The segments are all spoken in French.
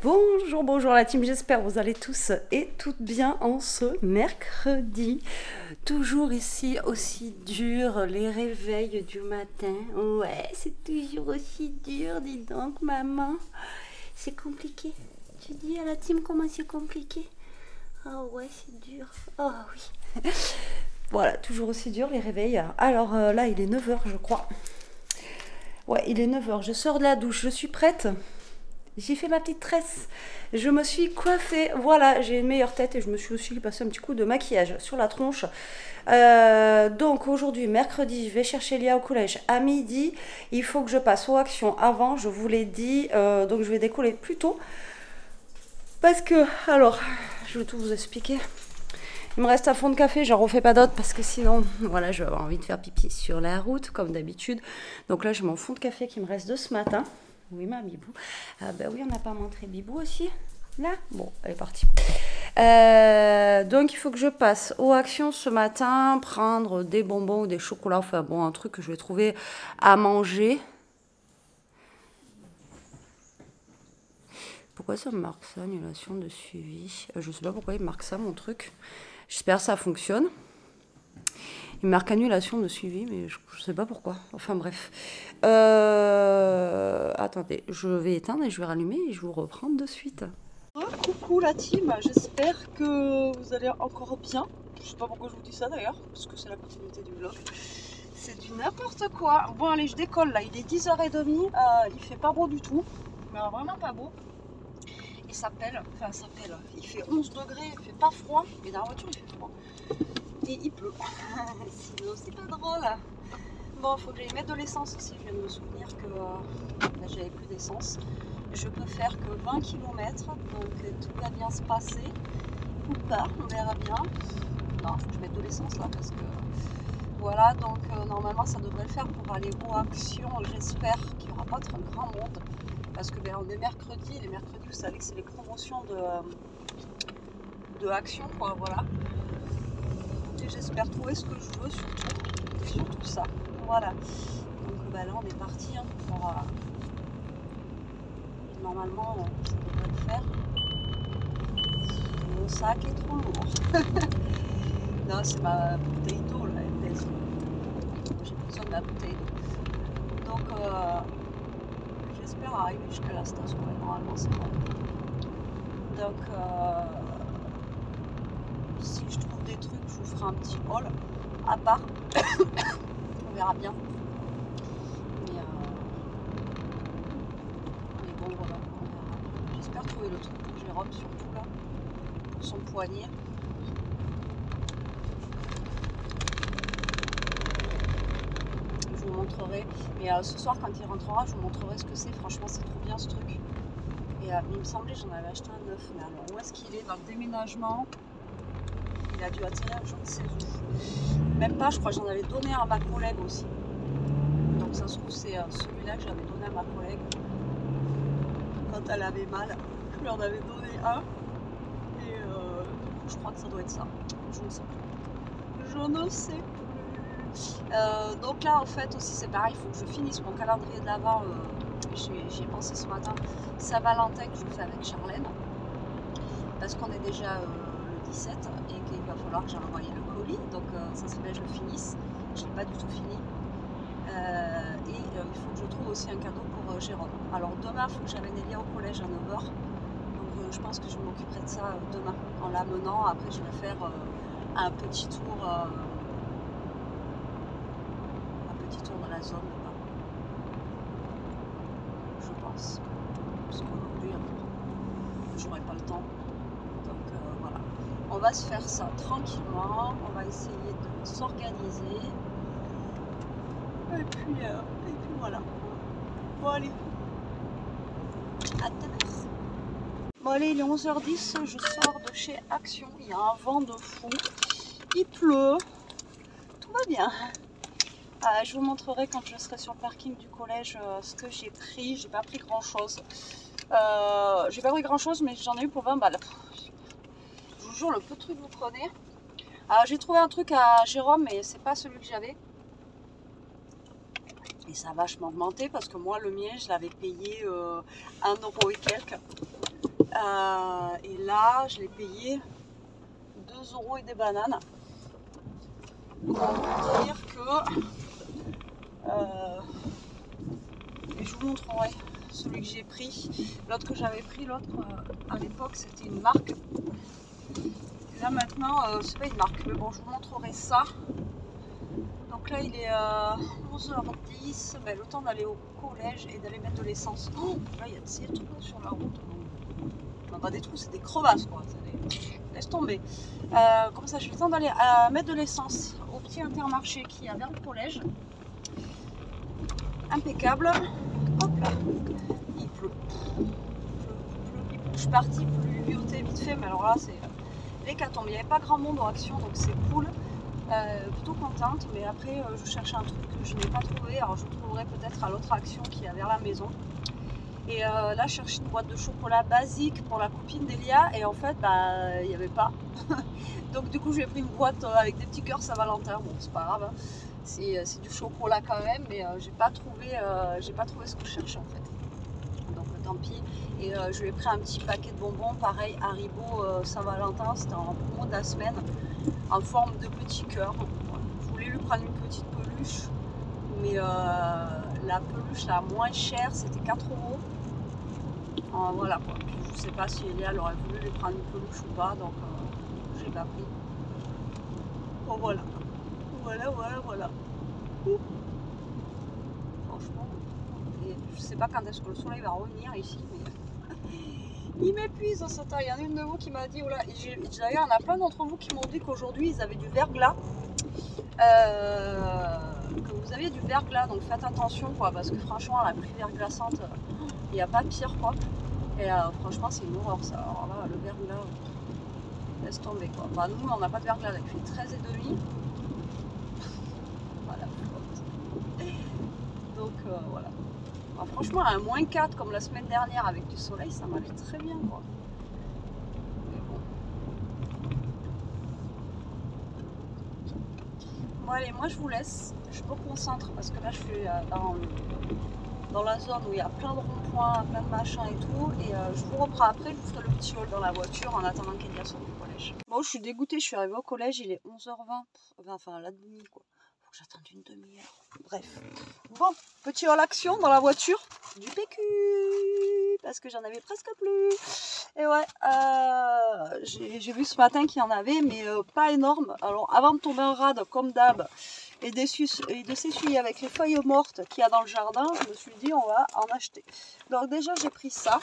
Bonjour, bonjour la team, j'espère que vous allez tous et toutes bien en ce mercredi. Toujours ici aussi dur, les réveils du matin. Ouais, c'est toujours aussi dur, dis donc maman. C'est compliqué. Tu dis à la team comment c'est compliqué? Ah ouais, c'est dur. Oh oui. Voilà, toujours aussi dur les réveils. Alors là, il est 9h je crois. Ouais, il est 9h, je sors de la douche, je suis prête. J'ai fait ma petite tresse, je me suis coiffée, voilà, j'ai une meilleure tête et je me suis aussi passé un petit coup de maquillage sur la tronche. Donc aujourd'hui, mercredi, je vais chercher Lia au collège à midi. Il faut que je passe aux actions avant, je vous l'ai dit, donc je vais décoller plus tôt. Parce que, alors, je vais tout vous expliquer. Il me reste un fond de café, j'en refais pas d'autres parce que sinon, voilà, je vais avoir envie de faire pipi sur la route, comme d'habitude. Donc là, j'ai mon fond de café qui me reste de ce matin. Oui, ma Bibou. Ah bah oui, on n'a pas montré Bibou aussi. Là, bon, elle est partie. Donc, il faut que je passe aux actions ce matin, prendre des bonbons ou des chocolats, enfin bon, un truc que je vais trouver à manger. Pourquoi ça me marque ça, annulation de suivi? Je sais pas pourquoi il marque ça, mon truc. J'espère que ça fonctionne. Il marque annulation de suivi, mais je sais pas pourquoi. Enfin bref. Attendez, je vais éteindre et je vais rallumer et je vous reprends de suite. Coucou la team, j'espère que vous allez encore bien. Je sais pas pourquoi je vous dis ça d'ailleurs, parce que c'est la continuité du vlog. C'est du n'importe quoi. Bon allez, je décolle là, il est 10h30, il fait pas beau du tout. Mais vraiment pas beau. Et ça pèle, enfin ça pèle. Il fait 11 degrés, il fait pas froid, mais dans la voiture il fait froid. Et il pleut. Sinon c'est pas drôle. Bon, il faut que j'aille mettre de l'essence aussi. Je viens de me souvenir que j'avais plus d'essence. Je peux faire que 20 km, donc tout va bien se passer. Ou pas, on verra bien. Non, il faut que je mette de l'essence là parce que voilà, donc normalement ça devrait le faire pour aller aux actions. J'espère qu'il n'y aura pas trop grand monde. Parce que ben, on est mercredi, et les mercredis vous savez que c'est les promotions de actions, quoi, voilà. Et j'espère trouver ce que je veux surtout ça. Voilà. Donc ben, là on est parti hein, pour, normalement ça devrait le faire. Mon sac est trop lourd. Non, c'est ma bouteille d'eau là, elle pèse. J'ai besoin de ma bouteille d'eau. Donc j'espère arriver jusqu'à la station. Ouais, normalement c'est bon. Donc si je trouve des trucs, je vous ferai un petit haul à part. On verra bien. Mais bon, voilà, on verra. J'espère trouver le truc pour Jérôme, surtout là, pour son poignet. Je vous montrerai. Mais ce soir, quand il rentrera, je vous montrerai ce que c'est. Franchement, c'est trop bien ce truc. Et il me semblait j'en avais acheté un neuf. Mais alors, où est-ce qu'il est dans le déménagement? Il a dû atterrir, je ne sais où. Même pas, je crois que j'en avais donné à ma collègue aussi. Donc ça se trouve, c'est celui-là que j'avais donné à ma collègue. Quand elle avait mal, je lui en avais donné un. Et je crois que ça doit être ça. Je ne sais plus. Je ne sais plus. Donc là, en fait, aussi, c'est pareil. Il faut que je finisse mon calendrier de l'Avent. J'y ai pensé ce matin. Saint-Valentin que je fais avec Charlène. Parce qu'on est déjà... le 17 et qu'il va falloir que j'envoie le colis, donc ça serait bien que je le finisse. Je n'ai pas du tout fini. Et il faut que je trouve aussi un cadeau pour Jérôme. Alors demain, il faut que j'amène Elia au collège à 9h. Donc je pense que je m'occuperai de ça demain en l'amenant. Après, je vais faire un petit tour dans la zone là-bas. Je pense. Parce qu'aujourd'hui, j'aurai pas le temps. Donc voilà. On va se faire ça tranquillement, on va essayer de s'organiser. Et puis voilà. Bon allez. À tout à l'heure. Bon allez, il est 11h10, je sors de chez Action. Il y a un vent de fou. Il pleut. Tout va bien. Je vous montrerai quand je serai sur le parking du collège ce que j'ai pris. J'ai pas pris grand chose. Mais j'en ai eu pour 20 balles. Je vous jure, le peu de trucs que vous prenez. Alors j'ai trouvé un truc à Jérôme, mais c'est pas celui que j'avais. Et ça a vachement augmenté parce que moi le mien je l'avais payé 1 € et quelques. Et là, je l'ai payé 2 € et des bananes. Pour vous dire que... et je vous montrerai celui que j'ai pris. L'autre que j'avais pris, l'autre à l'époque, c'était une marque. Et là maintenant, c'est pas une marque, mais bon, je vous montrerai ça. Donc là, il est 11h10, ben, le temps d'aller au collège et d'aller mettre de l'essence. Oh, là, il y a des trous sur la route. Non, pas des trous, c'est des crevasses, quoi. Laisse tomber. Comme ça, j'ai le temps d'aller mettre de l'essence au petit Intermarché qui est vers le collège. Impeccable. Hop là. Il pleut. Je suis partie pluvioter vite fait, mais alors là, c'est l'hécatombe. Il n'y avait pas grand monde en action, donc c'est cool. Plutôt contente, mais après je cherchais un truc que je n'ai pas trouvé, alors je trouverai peut-être à l'autre action qui est vers la maison. Et là je cherchais une boîte de chocolat basique pour la copine d'Elia, et en fait il n'y avait pas. Donc du coup j'ai pris une boîte avec des petits cœurs Saint-Valentin. Bon, c'est pas grave, hein. C'est du chocolat quand même, mais j'ai pas trouvé ce que je cherchais en fait. Donc tant pis. Et je lui ai pris un petit paquet de bonbons, pareil Haribo Saint-Valentin, c'était en promo de la semaine, en forme de petit cœur. Je voulais lui prendre une petite peluche, mais la peluche la moins chère c'était 4 €. Voilà quoi. Puis, je sais pas si Elia aurait voulu lui prendre une peluche ou pas, donc j'ai pas pris. Bon voilà. Voilà. Ouh. Franchement, je sais pas quand est-ce que le soleil va revenir ici, mais il m'épuise ce temps. Il y en a une de vous qui m'a dit, oh là, d'ailleurs il y en a plein d'entre vous qui m'ont dit qu'aujourd'hui ils avaient du verglas. Que vous aviez du verglas, donc faites attention quoi, parce que franchement la pluie verglaçante, il n'y a pas pire quoi. Et franchement c'est une horreur ça. Alors là le verglas, laisse tomber quoi. Bah, nous on n'a pas de verglas, il fait 13,5. Voilà. Donc voilà. Alors, franchement à un -4 comme la semaine dernière avec du soleil, ça m'allait très bien quoi. Mais bon. Bon allez, moi je vous laisse, je me concentre parce que là je suis dans la zone où il y a plein de ronds-points, plein de machins et tout, et je vous reprends après, je vous ferai le petit haul dans la voiture en attendant qu'Elia sorte du collège. Bon, je suis dégoûtée, je suis arrivée au collège, il est 11h20, enfin la demi quoi, faut que j'attende une demi-heure, bref. Bon, petit haul action dans la voiture, du PQ, parce que j'en avais presque plus. Et ouais, j'ai vu ce matin qu'il y en avait, mais pas énorme. Alors avant de tomber en rade, comme d'hab, et de s'essuyer avec les feuilles mortes qu'il y a dans le jardin, je me suis dit on va en acheter. Donc déjà j'ai pris ça.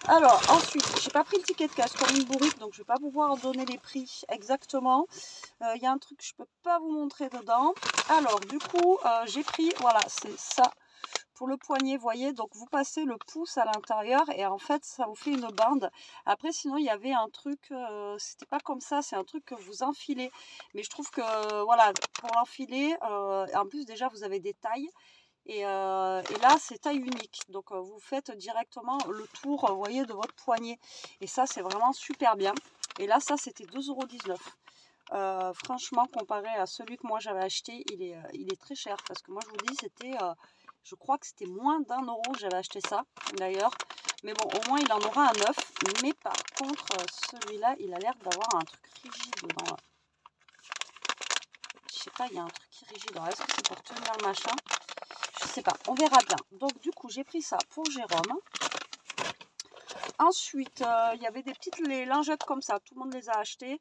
Alors ensuite, j'ai pas pris le ticket de caisse comme une bourrique, donc je vais pas pouvoir donner les prix exactement. Il y a un truc que je peux pas vous montrer dedans. Alors du coup, j'ai pris, voilà, c'est ça. Pour le poignet, vous voyez, donc vous passez le pouce à l'intérieur et en fait ça vous fait une bande. Après sinon il y avait un truc, c'était pas comme ça, c'est un truc que vous enfilez, mais je trouve que voilà, pour l'enfiler, en plus déjà vous avez des tailles et là c'est taille unique, donc vous faites directement le tour, vous voyez, de votre poignet, et ça c'est vraiment super bien. Et là ça c'était 2,19 €. Franchement comparé à celui que moi j'avais acheté, il est très cher, parce que moi je vous dis c'était je crois que c'était moins d'1 € que j'avais acheté ça d'ailleurs, mais bon au moins il en aura un neuf. Mais par contre celui-là il a l'air d'avoir un truc rigide dedans. Je sais pas, il y a un truc qui est rigide. Alors est-ce que c'est pour tenir le machin? Je sais pas, on verra bien. Donc du coup j'ai pris ça pour Jérôme. Ensuite, il y avait des petites lingettes comme ça, tout le monde les a achetées.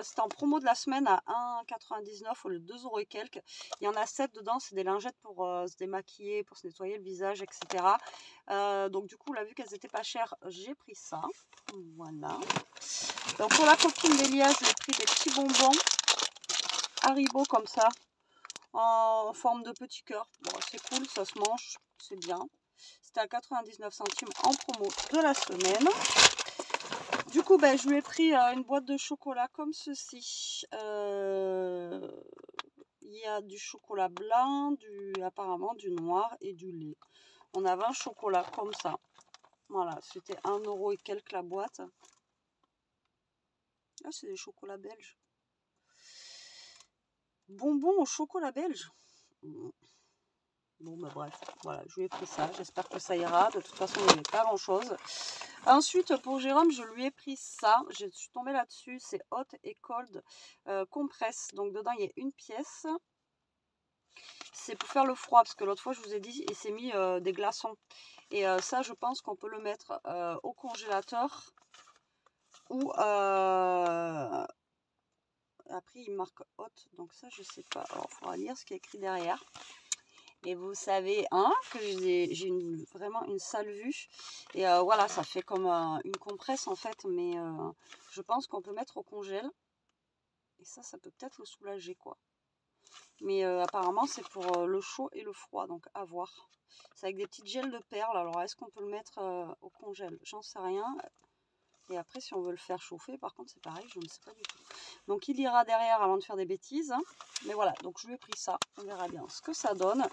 C'était en promo de la semaine à 1,99 € au lieu de 2 € et quelques. Il y en a 7 dedans, c'est des lingettes pour se démaquiller, pour se nettoyer le visage, etc. Donc du coup, là, vu qu'elles étaient pas chères, j'ai pris ça. Voilà. Donc pour la copine d'Elia, j'ai pris des petits bonbons Haribo comme ça, en forme de petit cœur. Bon, c'est cool, ça se mange, c'est bien. C'était à 99 centimes en promo de la semaine. Du coup, ben, je lui ai pris une boîte de chocolat comme ceci. Il y a du chocolat blanc, apparemment du noir et du lait. On avait un chocolat comme ça. Voilà, c'était 1 € et quelques la boîte. Ah, c'est des chocolats belges. Bonbons au chocolat belge. Bon, bah bref, voilà, je lui ai pris ça. J'espère que ça ira. De toute façon, il n'y avait pas grand-chose. Ensuite, pour Jérôme, je lui ai pris ça. Je suis tombée là-dessus. C'est Hot et Cold Compress. Donc, dedans, il y a une pièce. C'est pour faire le froid, parce que l'autre fois, je vous ai dit, il s'est mis des glaçons. Et ça, je pense qu'on peut le mettre au congélateur. Ou après, il marque Hot. Donc ça, je sais pas. Alors, il faudra lire ce qui est écrit derrière. Et vous savez hein, que j'ai vraiment une sale vue. Et voilà, ça fait comme une compresse en fait. Mais je pense qu'on peut mettre au congèle. Et ça peut peut-être le soulager quoi. Mais apparemment, c'est pour le chaud et le froid. Donc à voir. C'est avec des petites gels de perles. Alors est-ce qu'on peut le mettre au congèle? J'en sais rien. Et après, si on veut le faire chauffer, par contre, c'est pareil, je ne sais pas du tout. Donc, il ira derrière avant de faire des bêtises. Hein. Mais voilà, donc je lui ai pris ça. On verra bien ce que ça donne.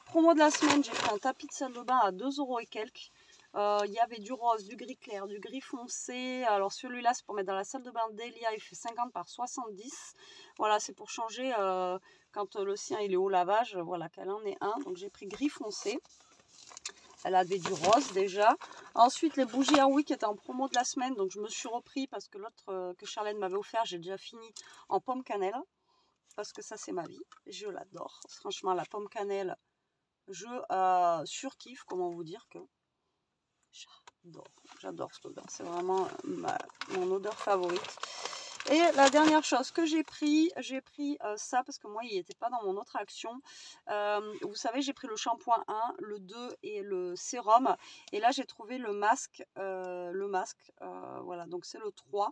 Promo de la semaine, j'ai pris un tapis de salle de bain à 2 € et quelques. Il y avait du rose, du gris clair, du gris foncé. Alors, celui-là, c'est pour mettre dans la salle de bain d'Elia. Il fait 50 par 70. Voilà, c'est pour changer quand le sien il est au lavage. Voilà, qu'elle en ait un. Donc, j'ai pris gris foncé. Elle avait du rose déjà. Ensuite, les bougies Airwick étaient en promo de la semaine. Donc, je me suis repris parce que l'autre que Charlène m'avait offert, j'ai déjà fini en pomme cannelle. Parce que ça, c'est ma vie. Je l'adore. Franchement, la pomme cannelle, je surkiffe. Comment vous dire que j'adore cette odeur. C'est vraiment mon odeur favorite. Et la dernière chose que j'ai pris ça parce que moi il n'était pas dans mon autre action. Vous savez, j'ai pris le shampoing 1, le 2 et le sérum. Et là j'ai trouvé le masque. Voilà, donc c'est le 3.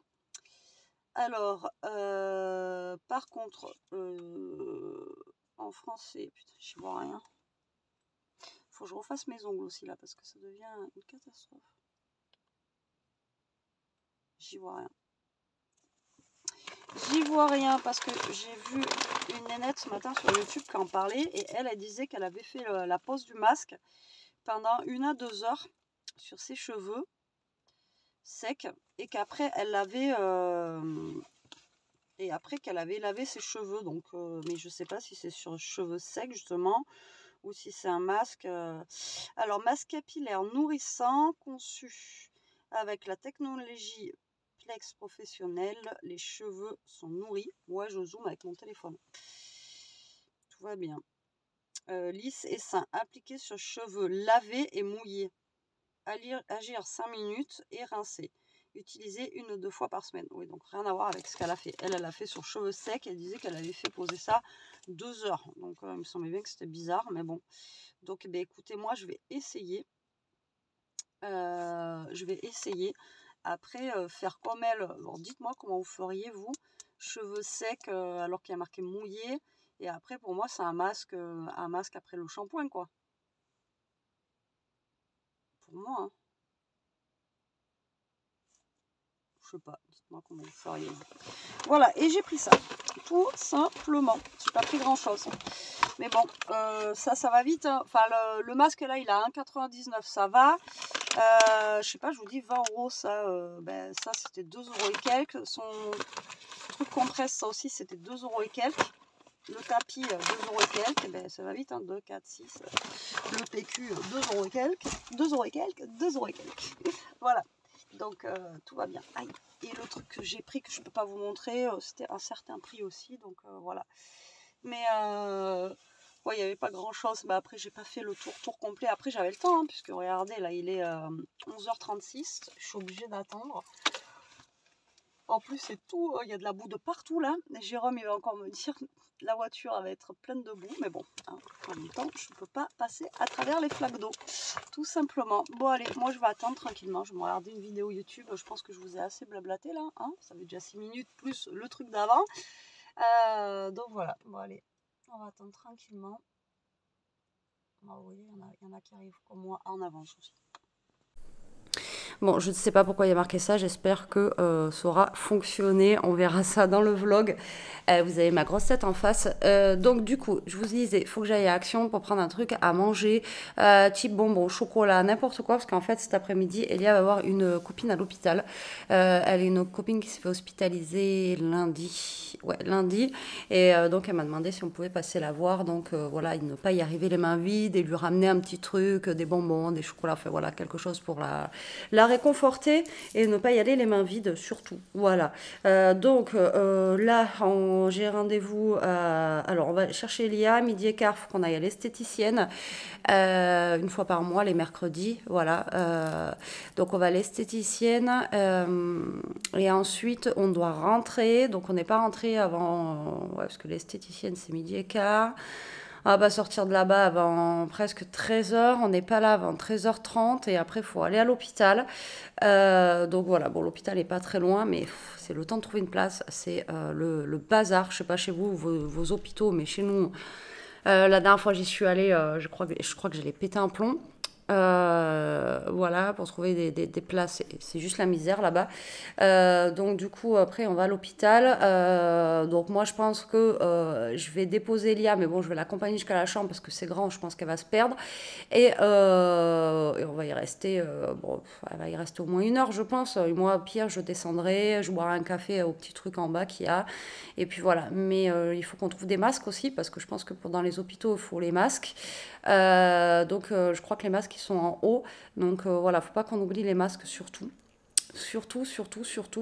Alors, par contre, en français, putain, j'y vois rien. Faut que je refasse mes ongles aussi là parce que ça devient une catastrophe. J'y vois rien. J'y vois rien parce que j'ai vu une nénette ce matin sur YouTube qui en parlait et elle disait qu'elle avait fait la pose du masque pendant 1 à 2 heures sur ses cheveux secs et qu'après elle avait qu'elle avait lavé ses cheveux donc mais je sais pas si c'est sur cheveux secs justement ou si c'est un masque. Alors masque capillaire nourrissant conçu avec la technologie professionnel, les cheveux sont nourris. Ouais, je zoome avec mon téléphone. Tout va bien. Lisse et sain, appliqué sur cheveux lavés et mouillés. Agir 5 minutes et rincer. Utiliser 1 ou 2 fois par semaine. Oui, donc rien à voir avec ce qu'elle a fait. Elle a fait sur cheveux secs. Elle disait qu'elle avait fait poser ça 2 heures. Donc il me semblait bien que c'était bizarre, mais bon. Donc écoutez, moi je vais essayer. Après, faire comme elle. Alors, dites-moi comment vous feriez, vous. Cheveux secs alors qu'il y a marqué mouillé. Et après, pour moi, c'est un masque après le shampoing, quoi. Pour moi, hein. Je sais pas. Dites-moi comment vous feriez. Voilà, et j'ai pris ça. Tout simplement. J'ai pas pris grand-chose. Mais bon, ça va vite. Hein. Enfin, le masque, là, il a 1,99. Ça va. Je sais pas, je vous dis 20 €, ça, ça c'était 2 € et quelques. Son truc compresse, ça aussi c'était 2 € et quelques. Le tapis 2 € et quelques, et ça va vite, hein, 2, 4, 6. Le PQ 2 € et quelques, 2 € et quelques, 2 € et quelques. Voilà, donc tout va bien. Aïe. Et le truc que j'ai pris que je peux pas vous montrer, c'était un certain prix aussi, donc voilà. Mais ouais, il n'y avait pas grand chose. Bah, après, j'ai pas fait le tour complet. Après, j'avais le temps, hein, puisque regardez, là, il est 11h36. Je suis obligée d'attendre. En plus, c'est tout. Il y a de la boue de partout, là. Et Jérôme, il va encore me dire la voiture va être pleine de boue. Mais bon, hein, en même temps, je ne peux pas passer à travers les flaques d'eau. Tout simplement. Bon, allez, moi, je vais attendre tranquillement. Je vais me regarder une vidéo YouTube. Je pense que je vous ai assez blablaté, là. Hein, ça fait déjà 6 minutes plus le truc d'avant. Donc, voilà. Bon, allez. On va attendre tranquillement. Vous voyez, il y en a qui arrivent comme moi en avance aussi. Bon, je ne sais pas pourquoi il y a marqué ça, j'espère que ça aura fonctionné, on verra ça dans le vlog. Vous avez ma grosse tête en face. Donc du coup, je vous disais, il faut que j'aille à Action pour prendre un truc à manger, type bonbon, chocolat, n'importe quoi, parce qu'en fait cet après-midi, Elia va voir une copine à l'hôpital. Elle est une copine qui s'est fait hospitaliser lundi. Ouais, lundi. Et donc elle m'a demandé si on pouvait passer la voir. Donc voilà, ne pas y arriver les mains vides et lui ramener un petit truc, des bonbons, des chocolats, enfin voilà, quelque chose pour la réconforter et ne pas y aller les mains vides surtout. Voilà. Donc là, j'ai rendez-vous. Alors, on va chercher Elia, midi et quart, il faut qu'on aille à l'esthéticienne une fois par mois, les mercredis. Voilà. Donc, on va à l'esthéticienne et ensuite, on doit rentrer. Donc, on n'est pas rentré avant. Ouais, parce que l'esthéticienne, c'est midi et quart. On va pas sortir de là-bas avant presque 13h. On n'est pas là avant 13h30 et après, il faut aller à l'hôpital. Donc voilà, bon, l'hôpital n'est pas très loin, mais c'est le temps de trouver une place. C'est le bazar. Je sais pas chez vous, vos hôpitaux, mais chez nous, la dernière fois j'y suis allée, je crois que j'allais péter un plomb. Voilà, pour trouver des places, c'est juste la misère là-bas. Donc du coup, après, on va à l'hôpital. Donc moi, je pense que je vais déposer Elia, mais bon, je vais l'accompagner jusqu'à la chambre parce que c'est grand, je pense qu'elle va se perdre. Et on va y rester, bon, elle va y rester au moins 1 heure, je pense. Et moi, au pire, je descendrai, je boirai un café au petit truc en bas qu'il y a. Et puis voilà. Mais il faut qu'on trouve des masques aussi, parce que je pense que dans les hôpitaux, il faut les masques. Donc je crois que les masques ils sont en haut, donc voilà, faut pas qu'on oublie les masques surtout,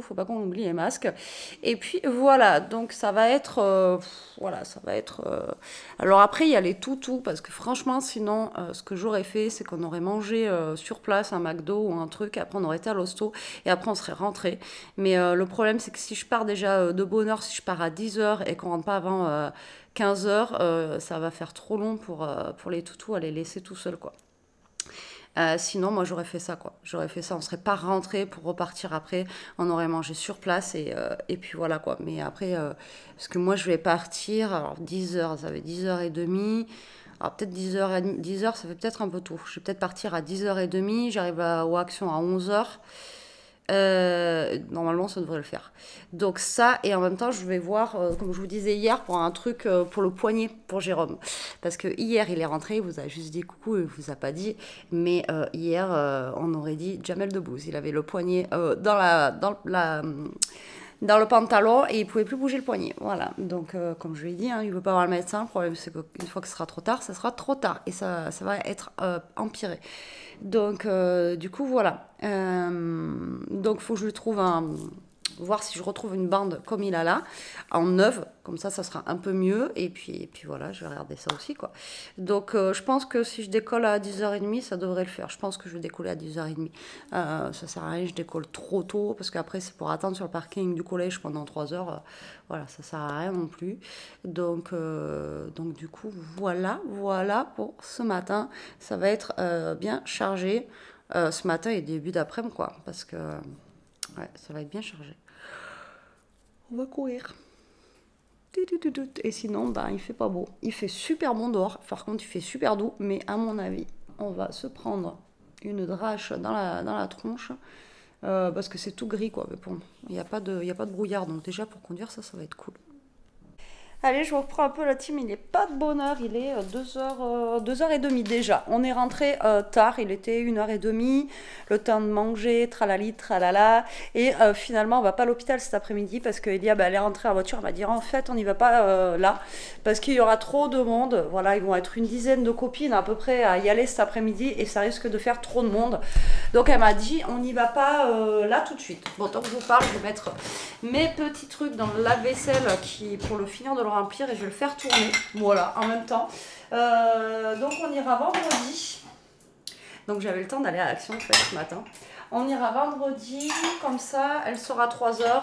faut pas qu'on oublie les masques. Et puis voilà, donc ça va être voilà, ça va être alors après il y a les toutous, parce que franchement sinon ce que j'aurais fait, c'est qu'on aurait mangé sur place un McDo ou un truc, après on aurait été à l'hosto et après on serait rentré. Mais le problème c'est que si je pars déjà de bonne heure, si je pars à 10h et qu'on rentre pas avant 15h, ça va faire trop long pour les toutous à les laisser tout seuls, quoi. Sinon, moi, j'aurais fait ça, quoi. J'aurais fait ça, on serait pas rentré pour repartir après. On aurait mangé sur place et puis voilà, quoi. Mais après, parce que moi, je vais partir, alors 10h, ça fait 10h30. Alors peut-être 10h, 10h, ça fait peut-être un peu tôt. Je vais peut-être partir à 10h30, j'arrive aux Actions à 11h. Normalement ça devrait le faire, donc ça, et en même temps je vais voir comme je vous disais hier pour un truc pour le poignet pour Jérôme, parce que hier il est rentré, il vous a juste dit coucou, il vous a pas dit, mais hier on aurait dit Jamel Debbouze, il avait le poignet dans le pantalon et il pouvait plus bouger le poignet, voilà. Donc comme je lui ai dit, hein, il veut pas voir le médecin, le problème c'est qu'une fois que ce sera trop tard, ça sera trop tard et ça va être empiré. Donc du coup voilà, donc faut que je lui trouve voir si je retrouve une bande comme il a là, en neuve, comme ça sera un peu mieux, et puis voilà, je vais regarder ça aussi, quoi. Donc je pense que si je décolle à 10h30, ça devrait le faire. Je pense que je vais décoller à 10h30. Ça sert à rien, je décolle trop tôt, parce qu'après c'est pour attendre sur le parking du collège pendant 3 heures. Voilà, ça sert à rien non plus. Donc du coup, voilà pour ce matin. Ça va être bien chargé ce matin et début d'après-midi, quoi, parce que ouais, ça va être bien chargé. On va courir. Et sinon, ben, il fait pas beau. Il fait super bon dehors. Par contre, il fait super doux. Mais à mon avis, on va se prendre une drache dans la tronche. Parce que c'est tout gris, quoi. Mais bon, il n'y a pas de brouillard. Donc déjà, pour conduire, ça va être cool. Allez, je vous reprends un peu la team, il n'est pas de bonne heure, il est 2h30 déjà. On est rentré tard, il était 1h30, le temps de manger, tralali, tralala. Et finalement, on va pas à l'hôpital cet après-midi parce qu'Elia, elle est rentrée en voiture, elle m'a dit en fait, on n'y va pas là parce qu'il y aura trop de monde. Voilà, ils vont être une dizaine de copines à peu près à y aller cet après-midi et ça risque de faire trop de monde. Donc elle m'a dit, on n'y va pas là tout de suite. Bon, tant que je vous parle, je vais mettre mes petits trucs dans le lave-vaisselle pour le finir de le remplir et je vais le faire tourner, voilà, en même temps. Donc on ira vendredi. Donc j'avais le temps d'aller à Action en fait ce matin. On ira vendredi, comme ça, elle sera à 3h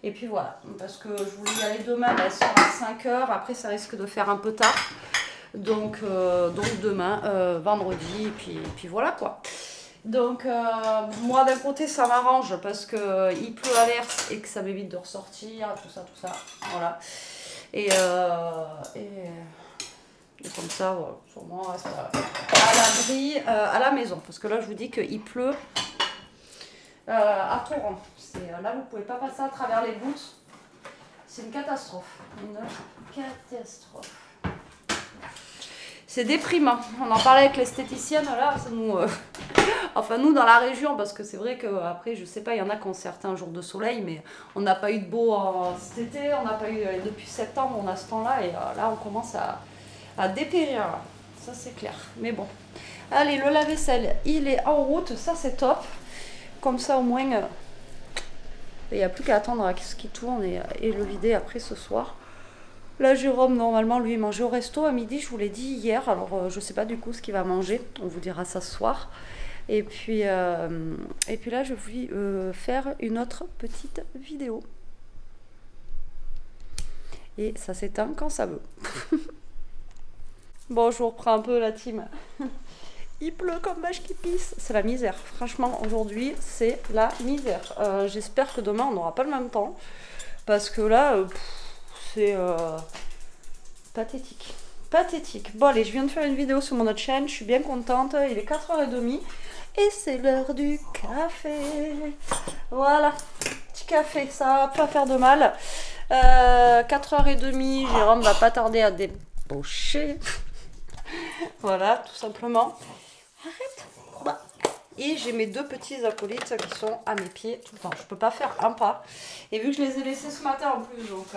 et puis voilà. Parce que je voulais y aller demain, elle sera à 5h, après ça risque de faire un peu tard. Donc demain, vendredi, et puis voilà quoi. Donc moi d'un côté ça m'arrange parce que il pleut à l'averse et que ça m'évite de ressortir, tout ça, voilà. Et comme ça, voilà, sûrement reste à l'abri à la maison. Parce que là je vous dis qu'il pleut à torrent. Là, vous pouvez pas passer à travers les gouttes. C'est une catastrophe. Une catastrophe. C'est déprimant. On en parlait avec l'esthéticienne, là, ça nous... Enfin, nous, dans la région, parce que c'est vrai qu'après, je sais pas, il y en a qui ont certains jours de soleil, mais on n'a pas eu de beau cet été, on n'a pas eu... Depuis septembre, on a ce temps-là, et là, on commence à dépérir, là. Ça, c'est clair. Mais bon. Allez, le lave-vaisselle, il est en route, ça, c'est top. Comme ça, au moins, il n'y a plus qu'à attendre à ce qu'il tourne et le vider après ce soir. Là, Jérôme, normalement, lui, il mangeait au resto à midi, je vous l'ai dit hier. Alors, je sais pas du coup ce qu'il va manger. On vous dira ça ce soir. Et puis là, je vais faire une autre petite vidéo. Et ça s'éteint quand ça veut. Bon, je vous reprends un peu la team. Il pleut comme vache qui pisse. C'est la misère. Franchement, aujourd'hui, c'est la misère. J'espère que demain, on n'aura pas le même temps. Parce que là... c'est pathétique. Pathétique. Bon, allez, je viens de faire une vidéo sur mon autre chaîne. Je suis bien contente. Il est 4h30. Et c'est l'heure du café. Voilà. Petit café. Ça va pas faire de mal. 4h30. Jérôme va pas tarder à débaucher. Voilà, tout simplement. Arrête. Bah. Et j'ai mes deux petits acolytes qui sont à mes pieds tout le temps. Je peux pas faire un pas. Et vu que je les ai laissés ce matin en plus, donc...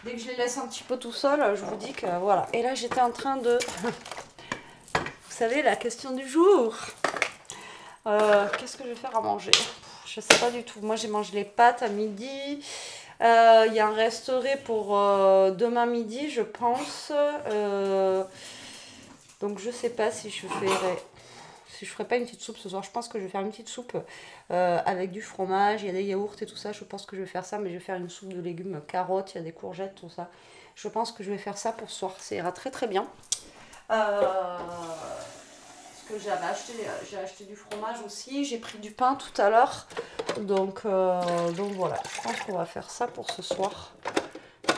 dès que je les laisse un petit peu tout seul, je vous dis que voilà. Et là, j'étais en train de... Vous savez, la question du jour. Qu'est-ce que je vais faire à manger? Je sais pas du tout. Moi, j'ai mangé les pâtes à midi. Il y a un restaurant pour demain midi, je pense. Donc, je sais pas si je ferai... Si je ferai pas une petite soupe ce soir, je pense que je vais faire une petite soupe avec du fromage, il y a des yaourts et tout ça, je pense que je vais faire ça, mais je vais faire une soupe de légumes, carottes, il y a des courgettes, tout ça. Je pense que je vais faire ça pour ce soir, ça ira très très bien. Parce que j'ai acheté du fromage aussi, j'ai pris du pain tout à l'heure, donc voilà, je pense qu'on va faire ça pour ce soir,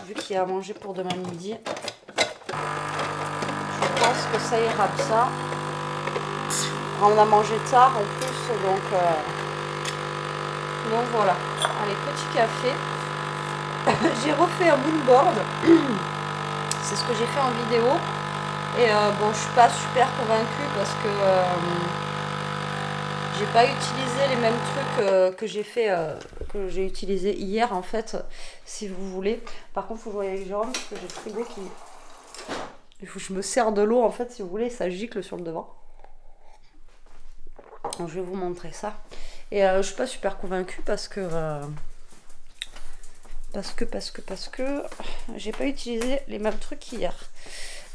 vu qu'il y a à manger pour demain midi. Je pense que ça ira bien. On a mangé tard en plus, donc voilà. Allez, petit café. J'ai refait un moodboard. C'est ce que j'ai fait en vidéo. Et bon, je suis pas super convaincue parce que j'ai pas utilisé les mêmes trucs que j'ai fait, que j'ai utilisé hier en fait, si vous voulez. Par contre, il faut jouer avec Jérôme parce que j'ai le frigo qui... Il faut que je me sers de l'eau en fait, si vous voulez, ça gicle sur le devant. Donc, je vais vous montrer ça. Et je suis pas super convaincue parce que j'ai pas utilisé les mêmes trucs qu'hier.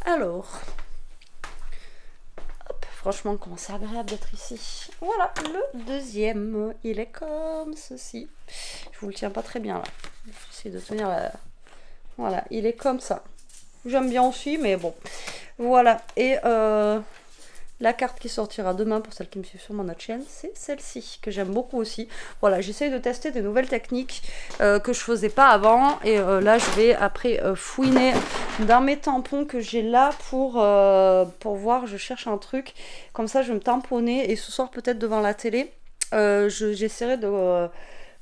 Alors, hop, franchement, comment c'est agréable d'être ici. Voilà, le deuxième, il est comme ceci. Je vous le tiens pas très bien là. J'essaie de tenir la... Voilà, il est comme ça. J'aime bien aussi, mais bon. Voilà, et la carte qui sortira demain pour celles qui me suivent sur mon autre chaîne, c'est celle-ci, que j'aime beaucoup aussi. Voilà, j'essaye de tester des nouvelles techniques que je faisais pas avant. Et là, je vais après fouiner dans mes tampons que j'ai là pour voir. Je cherche un truc. Comme ça, je vais me tamponner. Et ce soir, peut-être devant la télé, j'essaierai de...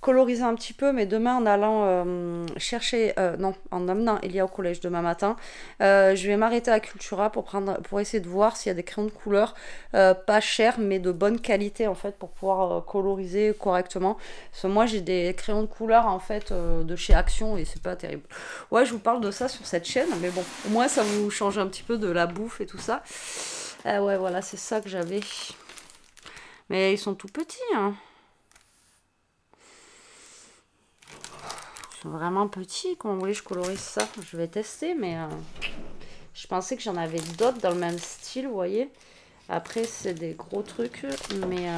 coloriser un petit peu, mais demain en allant chercher, non, en amenant Elia au collège demain matin, je vais m'arrêter à Cultura pour essayer de voir s'il y a des crayons de couleur pas chers, mais de bonne qualité en fait, pour pouvoir coloriser correctement. Parce que moi j'ai des crayons de couleur en fait de chez Action et c'est pas terrible. Ouais, je vous parle de ça sur cette chaîne, mais bon, au moins ça vous change un petit peu de la bouffe et tout ça. Ouais, voilà, c'est ça que j'avais. Mais ils sont tout petits, hein. Vraiment petit, comment vous voulez je colorise ça? Je vais tester, mais je pensais que j'en avais d'autres dans le même style, vous voyez. Après c'est des gros trucs, mais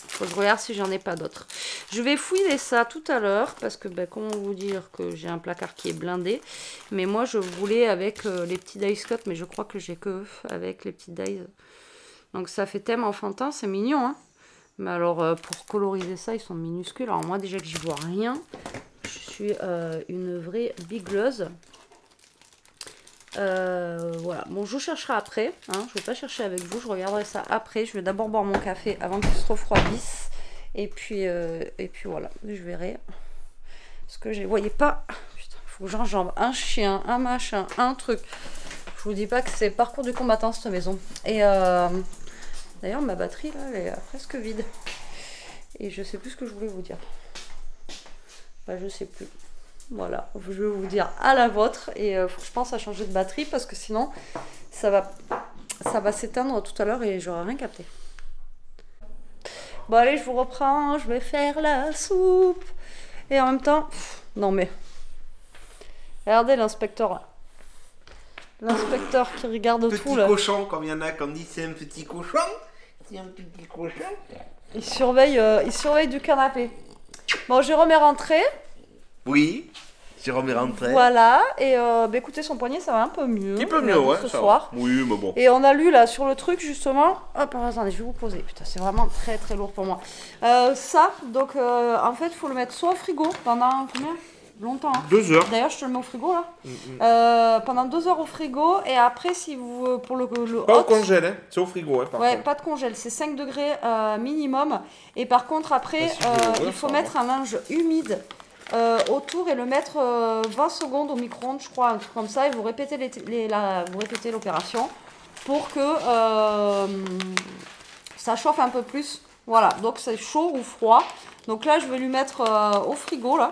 faut que je regarde si j'en ai pas d'autres. Je vais fouiller ça tout à l'heure parce que comment vous dire que j'ai un placard qui est blindé, mais moi je voulais avec les petits dies cut, mais je crois que j'ai que avec les petits dies. Donc ça fait thème enfantin, c'est mignon, hein. Mais alors, pour coloriser ça, ils sont minuscules. Alors moi, déjà que j'y vois rien, je suis une vraie bigleuse. Voilà, bon je chercherai après, hein. Je vais pas chercher avec vous, je regarderai ça après. Je vais d'abord boire mon café avant qu'il se refroidisse. Et puis voilà, je verrai. Parce que je ne voyais pas. Putain, il faut que j'enjambe un chien, un machin, un truc. Je vous dis pas que c'est le parcours du combattant cette maison. Et d'ailleurs ma batterie là, elle est presque vide. Et je sais plus ce que je voulais vous dire. Bah je sais plus. Voilà, je vais vous dire à la vôtre. Et faut que je pense à changer de batterie parce que sinon ça va s'éteindre tout à l'heure et j'aurai rien capté. Bon allez, je vous reprends, je vais faire la soupe. Et en même temps, non mais, regardez l'inspecteur là. L'inspecteur qui regarde petit tout là. Petit cochon, comme il y en a qui disent c'est un petit cochon. C'est un petit cochon. Il surveille du canapé. Bon, Jérôme est rentré. Oui, Jérôme est rentré. Voilà, et bah, écoutez, son poignet ça va un peu mieux. Un petit peu mieux, ouais. Ce soir. Oui, mais bon. Et on a lu là sur le truc justement. Hop, attendez, je vais vous poser. Putain, c'est vraiment très très lourd pour moi. Ça, donc en fait, il faut le mettre soit au frigo pendant combien? Longtemps. Hein. 2 heures. D'ailleurs, je te le mets au frigo là. Pendant 2 heures au frigo. Et après, si vous. Pour le pas au congèle, hein. C'est au frigo. Hein, ouais, pas de congèle. C'est 5 degrés minimum. Et par contre, après, il faut mettre un linge humide autour et le mettre 20 secondes au micro-ondes, je crois, un truc comme ça. Et vous répétez vous répétez l'opération pour que ça chauffe un peu plus. Voilà, donc c'est chaud ou froid. Donc là, je vais lui mettre au frigo là.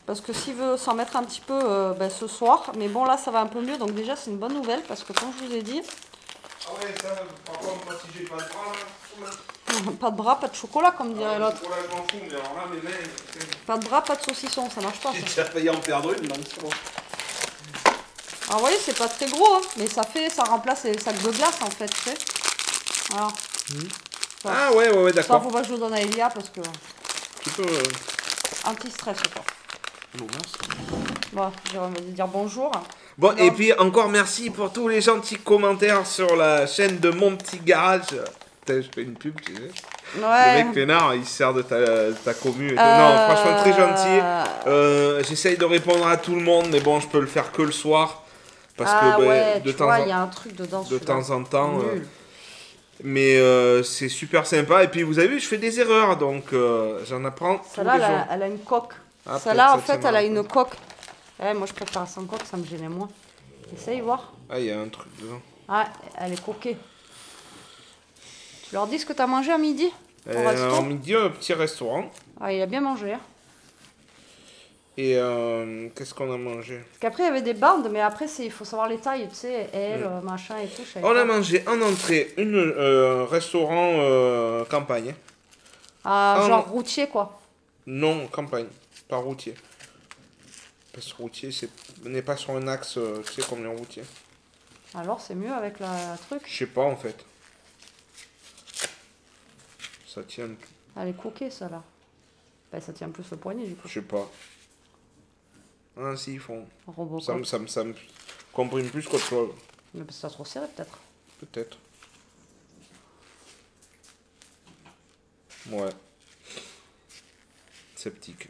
Parce que s'il veut s'en mettre un petit peu ce soir. Mais bon, là, ça va un peu mieux. Donc déjà, c'est une bonne nouvelle. Parce que comme je vous ai dit... Ah ouais, ça, par contre, moi, si j'ai pas de bras, là... Pas de bras, pas de chocolat, comme dirait l'autre. Chocolat, je m'en fous, mais alors là, mes mains... Pas de bras, pas de saucisson. Ça marche pas, J'ai ça. déjà failli en perdre une, donc c'est bon. Alors, vous voyez, c'est pas très gros. Hein, mais ça remplace les sacs de glace, en fait, tu sais. Voilà. Ah ouais, d'accord. Ça, faut pas que je le donne à Elia, parce que... Tu peux... Anti-stress, quoi. Bon, merci. Bon, je vais dire bonjour. Bon, Non. et puis encore merci pour tous les gentils commentaires sur la chaîne de Mon Petit Garage. Putain, je fais une pub, tu sais. Ouais. Le mec peinard, il se sert de ta commu. Non, franchement, très gentil. J'essaye de répondre à tout le monde, mais bon, je peux le faire que le soir. Parce que ouais, de tu temps vois, en il y a un truc dedans. de temps en temps. Nul. Mais c'est super sympa. Et puis vous avez vu, je fais des erreurs, donc j'en apprends tous les Celle-là, jours. elle a une coque. Ah, Celle-là, en peut-être fait, ça elle a marche. une coque. Ouais, moi, je préfère sans coque, ça me gênait moins. Essaye, voir. Ah, il y a un truc dedans. Ah, elle est coquée. Tu leur dis ce que tu as mangé à midi au resto. En midi, un petit restaurant. Ah, il a bien mangé. Hein. Et qu'est-ce qu'on a mangé? Parce qu'après, il y avait des bandes, mais après, il faut savoir les tailles, tu sais, elle, machin et tout. On a mangé en entrée un restaurant campagne. Ah, genre routier, quoi. Non, campagne, pas routier. Parce que routier, on n'est pas sur un axe, tu sais, comme les routiers. Alors, c'est mieux avec la truc. Je sais pas, en fait. Ça tient, Elle est coquée, ça, là. Ben, ça tient plus le poignet, du coup. je sais pas. Ah, si, ils font. Robocop. Ça me comprime plus qu'autre chose. Mais parce que ça trop serré, peut-être. Peut-être. Ouais. Sceptique.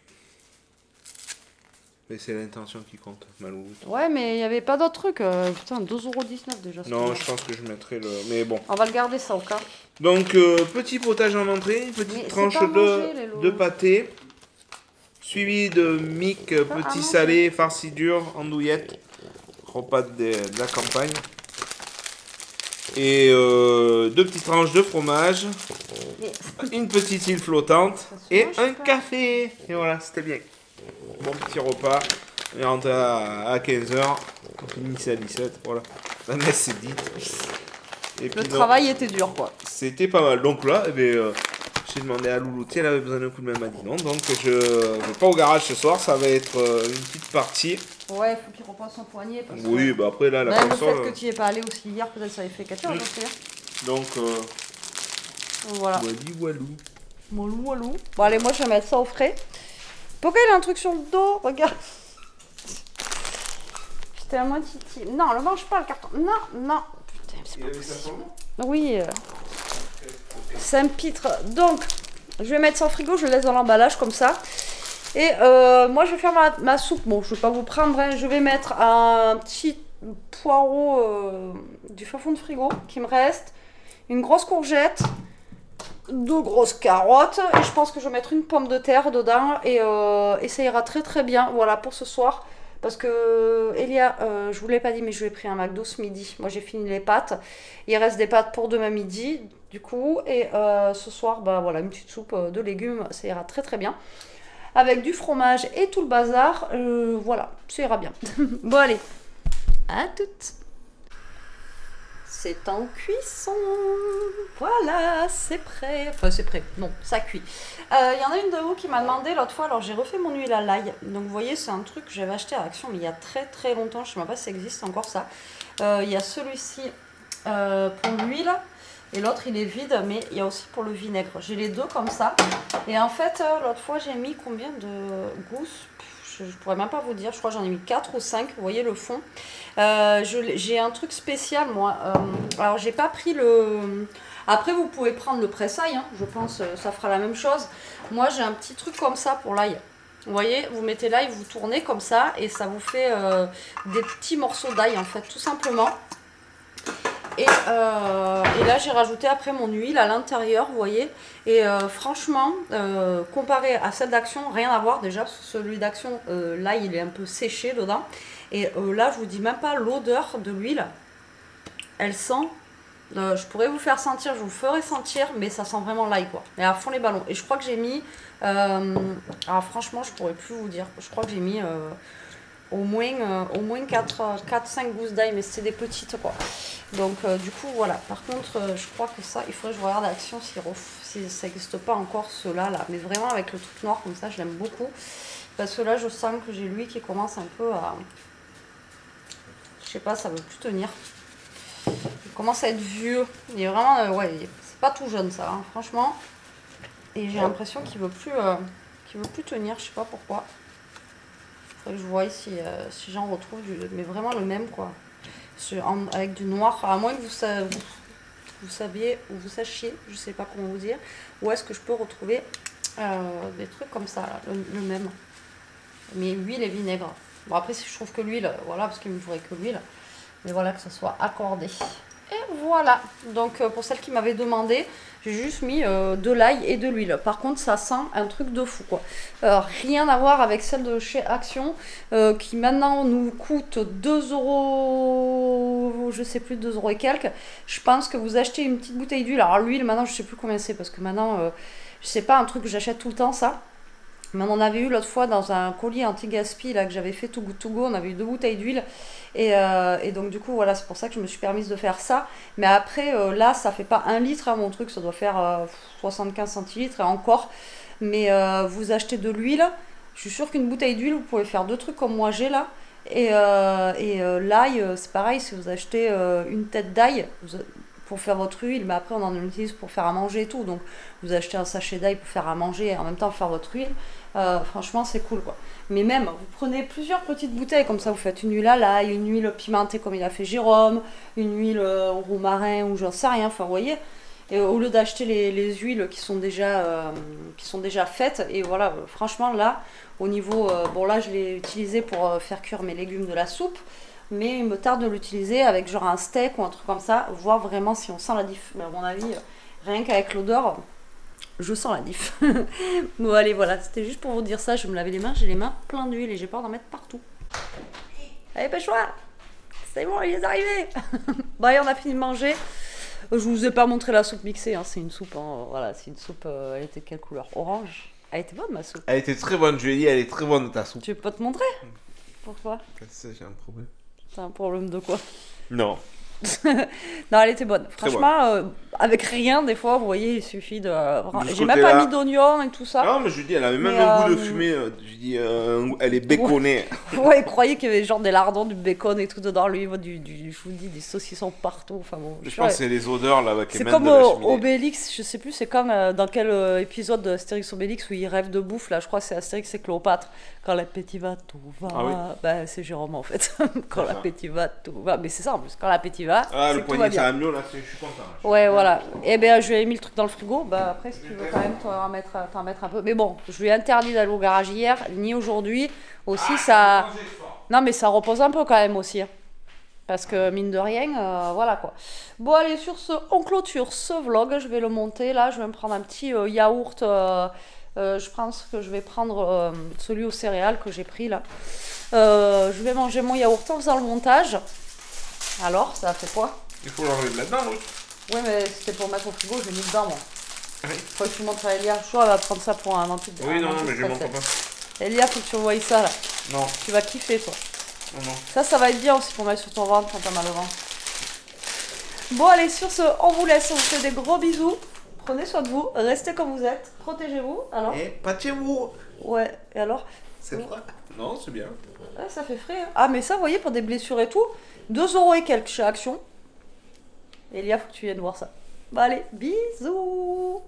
Mais c'est l'intention qui compte, Malou. Ouais, mais il n'y avait pas d'autres trucs. Putain, 2,19€ déjà. Non, je pense que je mettrai le... Mais bon. On va le garder, ça, au cas. Donc, petit potage en entrée, une petite Mais tranche c'est pas mangé, les de pâté. Suivi de mic, petit salé, farci dur, andouillette. Repas de la campagne. Et 2 petites tranches de fromage. Une petite île flottante. Et un café. Et voilà, c'était bien. Bon petit repas. On est rentré à 15h. On finissait à 17. Voilà. La messe c'est dit. Et puis, Le travail était dur, quoi. c'était pas mal. Donc là, eh bien, j'ai demandé à Loulou, tiens, elle avait besoin d'un coup de main, elle m'a dit non. Donc je vais pas au garage ce soir, ça va être une petite partie. Ouais, faut qu'il repose son poignet. Parce Oui, que... bah après là, la Même console. le fait que tu n'y es pas allé aussi hier, peut-être ça avait fait 4 heures, je sais. Donc, Voilà. wally walou. Molou, molou. Bon, allez, moi je vais mettre ça au frais. Pourquoi il a un truc sur le dos? Regarde. Putain, moi, Titi. Non, le mange pas le carton. Non, non. Putain, c'est pas possible. Oui. Saint-Pitre. Donc, je vais mettre ça au frigo, je le laisse dans l'emballage comme ça. Et moi, je vais faire ma soupe. Bon, je vais pas vous prendre, hein. Je vais mettre un petit poireaux du fin fond de frigo qui me reste, une grosse courgette, 2 grosses carottes et je pense que je vais mettre une pomme de terre dedans et ça ira très très bien, voilà, pour ce soir. Parce que Elia, je vous l'ai pas dit, mais je lui ai pris un McDo ce midi. Moi j'ai fini les pâtes. Il reste des pâtes pour demain midi, du coup. Et ce soir, bah voilà, une petite soupe de légumes, ça ira très très bien. Avec du fromage et tout le bazar, voilà, ça ira bien. Bon allez, à toutes. C'est en cuisson. Voilà, c'est prêt. Enfin, c'est prêt. Non, ça cuit. Il y en a une de vous qui m'a demandé l'autre fois. Alors, j'ai refait mon huile à l'ail. Donc, vous voyez, c'est un truc que j'avais acheté à Action, mais il y a très très longtemps. Je ne sais même pas si ça existe encore ça. Il y a celui-ci pour l'huile. Et l'autre, il est vide, mais il y a aussi pour le vinaigre. J'ai les deux comme ça. Et en fait, l'autre fois, j'ai mis combien de gousses? Je ne pourrais même pas vous dire, je crois que j'en ai mis 4 ou 5, vous voyez le fond. J'ai un truc spécial moi, alors j'ai pas pris le... Après vous pouvez prendre le presse-ail, hein, je pense ça fera la même chose. Moi j'ai un petit truc comme ça pour l'ail. Vous voyez, vous mettez l'ail, vous tournez comme ça et ça vous fait des petits morceaux d'ail en fait, tout simplement. Et là j'ai rajouté après mon huile à l'intérieur, vous voyez. Et franchement, comparé à celle d'Action, rien à voir déjà, parce que celui d'Action, l'ail il est un peu séché dedans. Et là je vous dis même pas l'odeur de l'huile, elle sent, je pourrais vous faire sentir, je vous ferai sentir, mais ça sent vraiment l'ail quoi. Et à fond les ballons. Et je crois que j'ai mis, alors franchement je pourrais plus vous dire, je crois que j'ai mis... au moins 4-5 gousses d'ail, mais c'est des petites quoi. Donc du coup voilà, par contre je crois que ça, il faudrait que je regarde Action si ça n'existe pas encore ceux-là là. Mais vraiment avec le truc noir comme ça, je l'aime beaucoup. Parce que là je sens que j'ai lui qui commence un peu à... Je sais pas, ça veut plus tenir. Il commence à être vieux. Il est vraiment... ouais, c'est pas tout jeune ça, hein, franchement. Et j'ai l'impression qu'il veut plus tenir, je sais pas pourquoi. Faudrait que je vois si j'en retrouve mais vraiment le même quoi, avec du noir, à moins que vous saviez ou vous sachiez, je sais pas comment vous dire, où est-ce que je peux retrouver des trucs comme ça là, le même, mais huile et vinaigre. Bon après si je trouve que l'huile, voilà, parce qu'il me faudrait que l'huile, mais voilà, que ça soit accordé. Et voilà, donc pour celle qui m'avait demandé, j'ai juste mis de l'ail et de l'huile. Par contre, ça sent un truc de fou, quoi. Rien à voir avec celle de chez Action, qui maintenant nous coûte 2 €, je sais plus, 2 € et quelques. Je pense que vous achetez une petite bouteille d'huile. Alors l'huile, maintenant, je sais plus combien c'est, parce que maintenant, je sais pas, un truc que j'achète tout le temps, ça. Mais on en avait eu l'autre fois dans un colis anti-gaspi là que j'avais fait Too Good To Go, on avait eu 2 bouteilles d'huile et donc du coup voilà, c'est pour ça que je me suis permise de faire ça. Mais après là ça fait pas 1 litre hein, mon truc, ça doit faire 75 centilitres et encore. Mais vous achetez de l'huile, je suis sûre qu'une bouteille d'huile vous pouvez faire 2 trucs comme moi j'ai là. Et l'ail c'est pareil, si vous achetez une tête d'ail pour faire votre huile, mais après on en utilise pour faire à manger et tout, donc vous achetez un sachet d'ail pour faire à manger et en même temps faire votre huile, franchement c'est cool quoi. Mais même vous prenez plusieurs petites bouteilles comme ça, vous faites une huile à l'ail, une huile pimentée comme il a fait Jérôme, une huile au romarin ou j'en sais rien, enfin vous voyez, et au lieu d'acheter les huiles qui sont déjà faites, et voilà, franchement là au niveau, bon là je l'ai utilisé pour faire cuire mes légumes de la soupe, mais il me tarde de l'utiliser avec genre un steak ou un truc comme ça, voir vraiment si on sent la diff. Mais à mon avis, rien qu'avec l'odeur, je sens la diff. Bon allez voilà, c'était juste pour vous dire ça, je me lavais les mains, j'ai les mains pleines d'huile et j'ai peur d'en mettre partout. Allez pêche-toi, c'est bon, il est arrivé. Bon allez, on a fini de manger. Je vous ai pas montré la soupe mixée, hein. C'est une soupe, hein. Voilà, c'est une soupe, elle était quelle couleur? Orange. Elle était bonne ma soupe. Elle était très bonne, je lui ai dit, elle est très bonne ta soupe. Tu veux pas te montrer? Pourquoi? Ça, j'ai un problème. T'as un problème de quoi? Non. Non, elle était bonne. Franchement, avec rien, des fois, vous voyez, il suffit de... J'ai même pas mis d'oignons et tout ça. Non, mais je lui dis, elle avait même un goût de fumée. Je lui dis, elle est béconnée. Ouais, il croyait qu'il y avait genre des lardons, du bacon et tout dedans. Lui, je vous dis, des saucissons partout. Enfin, bon, je pense que c'est les odeurs là qui c'est émanent comme de la cheminée. Obélix, je sais plus, c'est comme dans quel épisode d'Astérix Obélix où il rêve de bouffe. Là, je crois que c'est Astérix et Cléopâtre. Quand l'appétit va, tout va. Ah oui. Bah, c'est Jérôme en fait. Quand l'appétit va, tout va. Mais c'est ça en plus, quand l'appétit va. Ah, le poignet ça va mieux là, je suis content. Ouais, voilà. Et ben je lui ai mis le truc dans le frigo. Bah après, si tu veux quand même t'en mettre un peu. Mais bon, je lui ai interdit d'aller au garage hier, ni aujourd'hui. Aussi, ça. Non, mais ça repose un peu quand même aussi. Parce que mine de rien, voilà quoi. Bon allez, sur ce, on clôture ce vlog. Je vais le monter là. Je vais me prendre un petit yaourt. Je pense que je vais prendre celui aux céréales que j'ai pris là. Je vais manger mon yaourt en faisant le montage. Alors, ça a fait quoi? Il faut l'enlever maintenant, oui. Oui, mais c'était pour mettre au frigo, j'ai mis dedans moi. Oui. Faut que tu montres à Elia. Je crois qu'elle va prendre ça pour un anti. Oui, non, mais je ne montre pas. Elia, faut que tu voyes ça là. Non. Tu vas kiffer toi. Non. Ça va être bien aussi pour mettre sur ton ventre quand t'as mal au ventre. Bon, allez, sur ce, on vous laisse. On vous fait des gros bisous. Prenez soin de vous. Restez comme vous êtes. Protégez-vous. Alors. Et pas de chez vous. Ouais, et alors? C'est frais? Non, c'est bien. Ouais, ça fait frais. Hein. Ah, mais ça, vous voyez, pour des blessures et tout, 2 € et quelques chez Action. Elia, faut que tu viennes voir ça. Bah, allez, bisous.